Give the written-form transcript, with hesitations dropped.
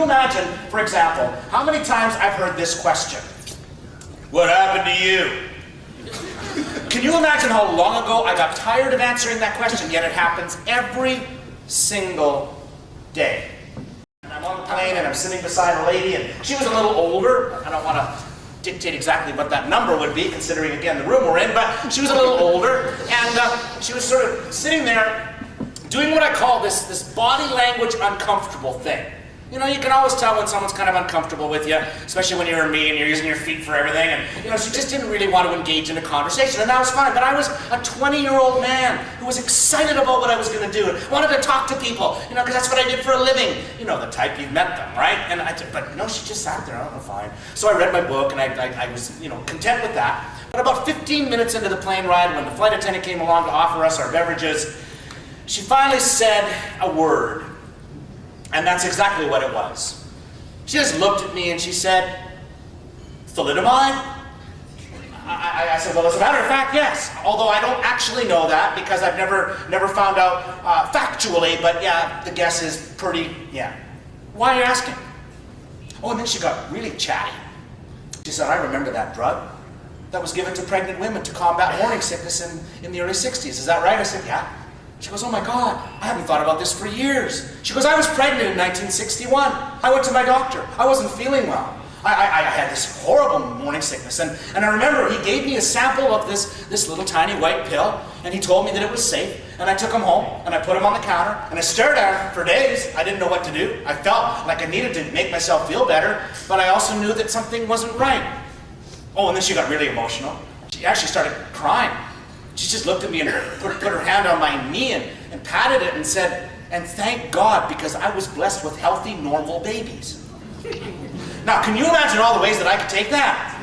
you imagine, for example, how many times I've heard this question? What happened to you? Can you imagine how long ago I got tired of answering that question, yet it happens every single day. And I'm on the plane and I'm sitting beside a lady and she was a little older. I don't want to dictate exactly what that number would be, considering, again, the room we're in, but she was a little older and she was sort of sitting there doing what I call this body language uncomfortable thing. You know, you can always tell when someone's kind of uncomfortable with you, especially when you're me and you're using your feet for everything. And, you know, she just didn't really want to engage in a conversation, and that was fine. But I was a 20-year-old man who was excited about what I was going to do and wanted to talk to people, you know, because that's what I did for a living. You know, the type, you've met them, right? But no, she just sat there, I don't know, fine. So I read my book, and I was, you know, content with that. But about 15 minutes into the plane ride, when the flight attendant came along to offer us our beverages, she finally said a word. And that's exactly what it was. She just looked at me and she said, "Thalidomide?" I said, "Well, as a matter of fact, yes. Although I don't actually know that because I've never found out factually, but yeah, the guess is pretty, yeah." "Why are you asking?" Oh, and then she got really chatty. She said, "I remember that drug that was given to pregnant women to combat morning sickness in the early 60s. Is that right?" I said, "Yeah." She goes, "Oh my God, I haven't thought about this for years." She goes, "I was pregnant in 1961. I went to my doctor. I wasn't feeling well. I had this horrible morning sickness. And I remember he gave me a sample of this little tiny white pill, and he told me that it was safe. And I took him home, and I put him on the counter, and I stared at him for days. I didn't know what to do. I felt like I needed to make myself feel better, but I also knew that something wasn't right." Oh, and then she got really emotional. She actually started crying. She just looked at me and put her hand on my knee and patted it and said, "And thank God, because I was blessed with healthy, normal babies." Now, can you imagine all the ways that I could take that?